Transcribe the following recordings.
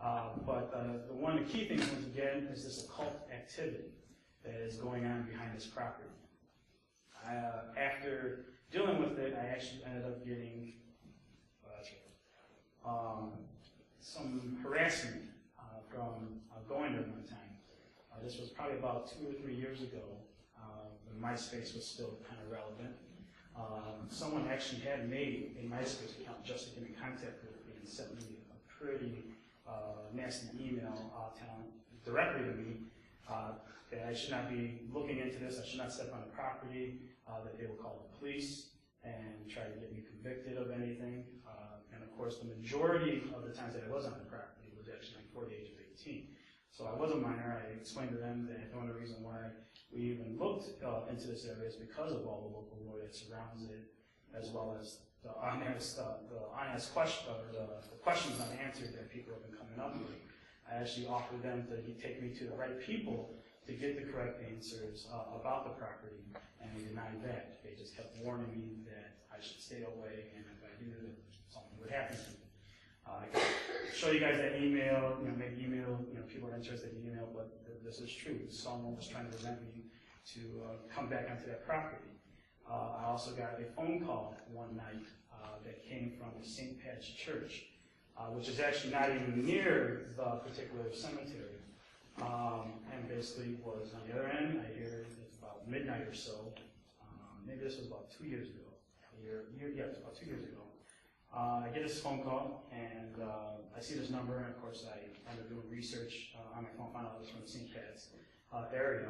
But one of the key things, once again, is this occult activity that is going on behind this property. After dealing with it, I actually ended up getting some harassment from going there one time. This was probably about 2 or 3 years ago, when MySpace was still kind of relevant. Someone actually had made a MySpace account just to get in contact with me and sent me a pretty nasty email telling directly to me that I should not be looking into this, I should not step on the property, that they would call the police and try to get me convicted of anything. And of course, the majority of the times that I was on the property was actually before the age of 18. So I was a minor. I explained to them that the only reason why we even looked into this area is because of all the local law that surrounds it, as well as the unasked questions, or the questions unanswered that people have been coming up with. I actually offered them to take me to the right people to get the correct answers about the property, and they denied that. They just kept warning me that I should stay away, and if I do, that something would happen to me. I can show you guys that email, maybe email, people are interested in email, but this is true. Someone was trying to prevent me to come back onto that property. I also got a phone call one night that came from the St. Pat's Church, which is actually not even near the particular cemetery. And basically was on the other end. I hear it's about midnight or so. Maybe this was about 2 years ago. Yeah, it was about 2 years ago. I get this phone call, and I see this number, and of course I end up doing research on my phone, found out it was from the St. Pat's area.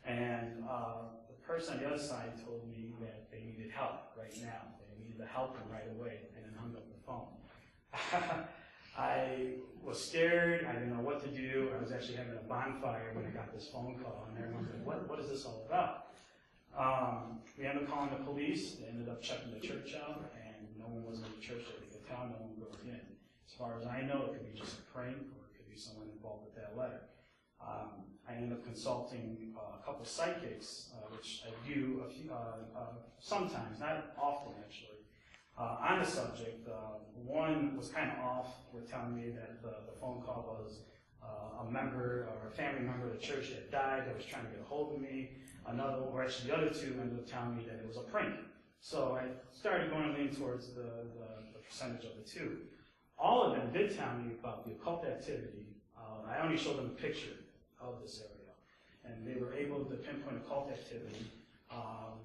And the person on the other side told me that they needed help right now. They needed to help them right away, and then hung up the phone. I was scared. I didn't know what to do. I was actually having a bonfire when I got this phone call, and everyone was like, what is this all about? We ended up calling the police. They ended up checking the church out, and no one was in the church that they could tell. No one broke in. As far as I know, it could be just a prank, or it could be someone involved with that letter. I ended up consulting a couple psychics, which I do sometimes, not often actually, on the subject. One was kind of off with telling me that the phone call was a member or a family member of the church that died that was trying to get a hold of me. Another, or actually the other two, ended up telling me that it was a prank. So I started going to lean towards the percentage of the two. All of them did tell me about the occult activity. I only showed them a picture of this area, and they were able to pinpoint occult activity.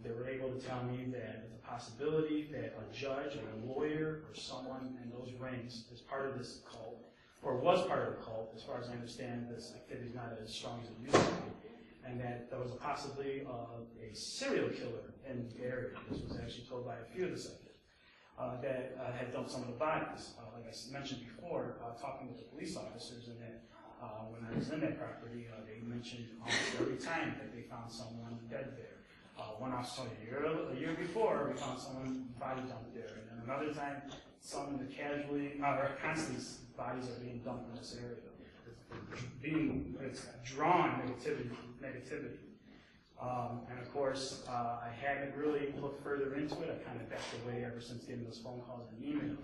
They were able to tell me that there's a possibility that a judge or a lawyer or someone in those ranks is part of this cult, or was part of the cult. As far as I understand, this activity is not as strong as it used to be, and that there was a possibility of a serial killer in the area. This was actually told by a few of the subjects that had dumped some of the bodies. Like I mentioned before, talking with the police officers, and that when I was in that property, they mentioned almost every time that they found someone dead there. One officer told a year before, we found someone body dumped there, and then another time, someone casually, or constantly, bodies are being dumped in this area. It's drawn negativity. And of course, I haven't really looked further into it. I kind of backed away ever since getting those phone calls and emails.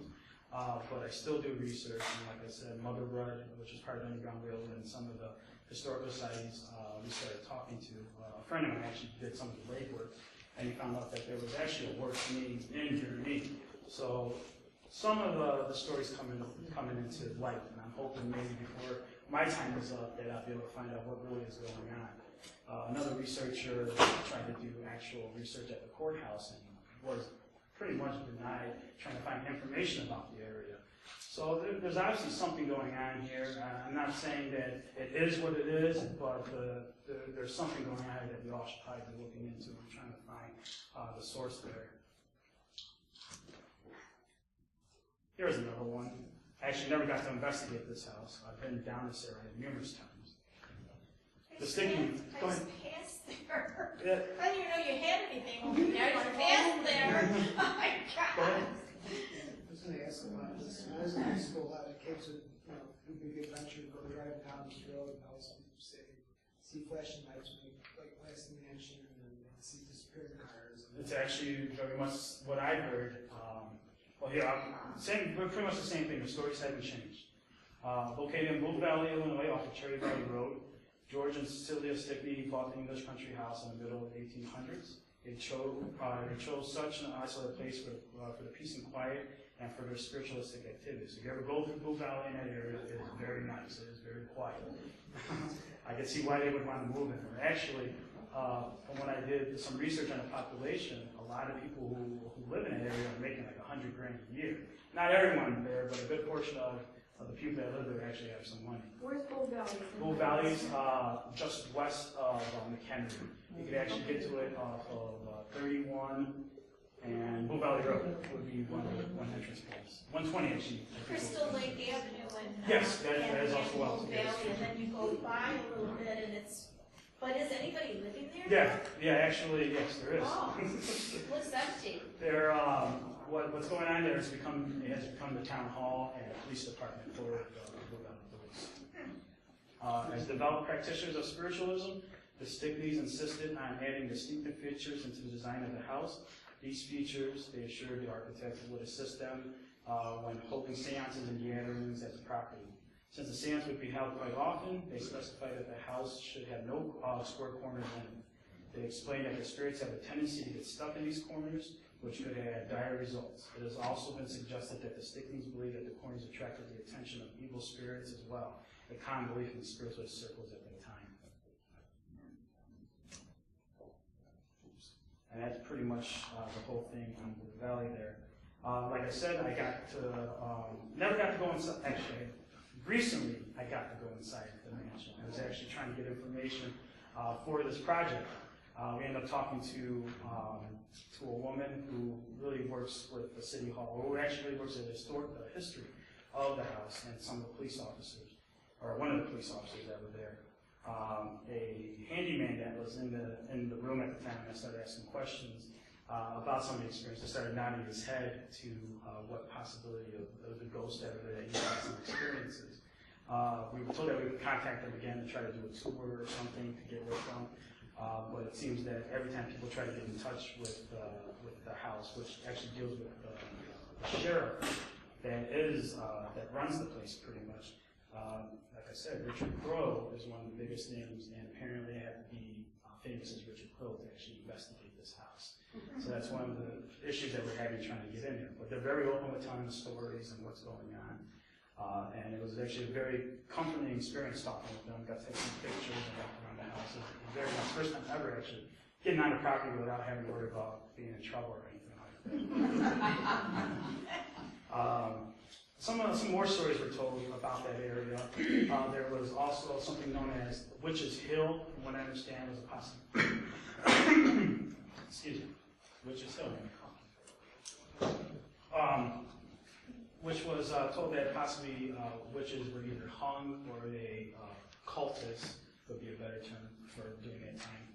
But I still do research, and like I said, Mother Rudd, which is part of Underground Railroad, and some of the historical societies we started talking to. A friend of mine actually did some of the legwork, and he found out that there was actually a worse name in Germany. So some of the stories coming into light, and I'm hoping maybe before my time is up that I'll be able to find out what really is going on. Another researcher tried to do actual research at the courthouse and was pretty much denied trying to find information about the area. So there's obviously something going on here. I'm not saying that it is what it is, but there's something going on here that we all should probably be looking into and trying to find the source there. Here's another one. I actually never got to investigate this house. I've been down this area numerous times. The sticking. Go ahead. Yeah. I didn't even know you had anything over there. You passed there. Oh my God. I was going to ask about this. When I was in high school, I had kids with, big adventure, go driving down this road, and all some people say, see flashing lights when they last in the mansion, and then see disappearing cars. It's actually very much what I heard. Well, yeah, pretty much the same thing. The stories haven't changed. Located in Blue Valley, Illinois, off of Cherry Valley Road, George and Cecilia Stickney bought the English country house in the middle of the 1800s. They chose such an isolated place for the peace and quiet and for their spiritualistic activities. If you ever go through Blue Valley in that area, it is very nice. It is very quiet. I can see why they would want to move in there. Actually, from when I did some research on the population, a lot of people who live in that area are making like $100 grand a year. Not everyone there, but a good portion of the people that live there actually have some money. Where's Bull Valley? Bull Valley's just west of McHenry. You could actually get to it off of 31 and Bull Valley Road would be one entrance points. 120 actually. Crystal Lake Avenue and Yes, that is also well. Bull Valley, and then you go by a little bit, and it's. But is anybody living there? Yeah, actually, yes, there is. Oh, looks empty. There, what's going on there is it has become the town hall and police department for Blue Valley Police. As devout practitioners of spiritualism, the Stickneys insisted on adding distinctive features into the design of the house. These features, they assured the architects, would assist them when holding seances and gatherings at the property. Since the seance would be held quite often, they specified that the house should have no square corners in it. They explained that the spirits have a tendency to get stuck in these corners, which could have dire results. It has also been suggested that the Stickneys believed that the corners attracted the attention of evil spirits as well, a common belief in spiritualist circles at that time. And that's pretty much the whole thing on Blue Valley there. Like I said, I got to, never got to go inside, actually, recently I got to go inside the mansion. I was actually trying to get information for this project. We ended up talking to a woman who really works with the city hall, or who actually works at the history of the house, and some of the police officers, or one of the police officers that were there. A handyman that was in the room at the time, and I started asking questions about some of the experience. I started nodding his head to what possibility of the ghost ever that he had some experiences. We were told that we would contact them again and try to do a tour or something to get with them. But it seems that every time people try to get in touch with the house, which actually deals with the sheriff that runs the place pretty much. Like I said, Richard Crowe is one of the biggest names, and apparently they have to be famous as Richard Crowe to actually investigate this house. So that's one of the issues that we're having trying to get in there. But they're very open with telling the stories and what's going on. And it was actually a very comforting experience talking with them. Got to take some pictures and walk around the house. It was very nice. First time ever actually getting on the property without having to worry about being in trouble or anything like that. Some more stories were told about that area. There was also something known as Witch's Hill, from what I understand was a possibility. Excuse me. Witch's Hill. Which was told that possibly witches were either hung or a cultist, would be a better term for doing that time.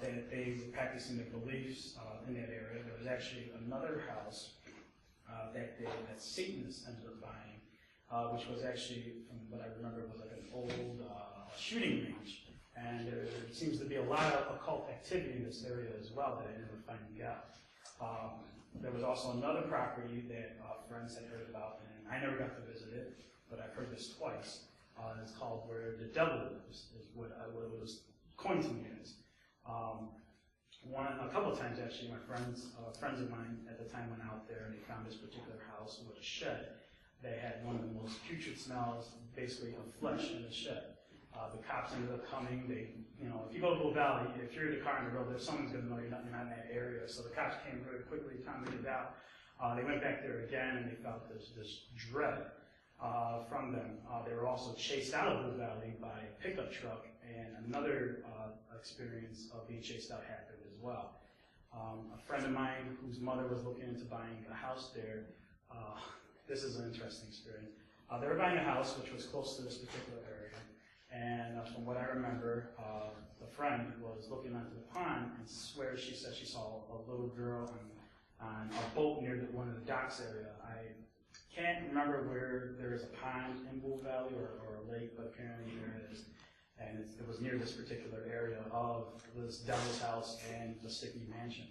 That they were practicing their beliefs in that area. There was actually another house that Satanists ended up buying, which was actually, from what I remember, was like an old shooting range. And there seems to be a lot of occult activity in this area as well that I ended up finding out. There was also another property that friends had heard about, and I never got to visit it, but I've heard this twice. It's called Where the Devil Lives, is what it was coined to me as. A couple of times actually, my friends of mine at the time went out there and they found this particular house with a shed. They had one of the most putrid smells, basically, of flesh in the shed. The cops ended up coming. If you go to Blue Valley, if you're in the car on the road, someone's going to know you're not in that area. So the cops came very quickly, time to get out. They went back there again, and they felt this dread from them. They were also chased out of Blue Valley by a pickup truck, and another experience of being chased out happened as well. A friend of mine whose mother was looking into buying a house there, this is an interesting experience. They were buying a house which was close to this particular area. And from what I remember, the friend was looking onto the pond and she said she saw a little girl on a boat near one of the docks area. I can't remember where there is a pond in Bull Valley or a lake, but apparently there is. And it was near this particular area of this Devil's House and the Stickney Mansion.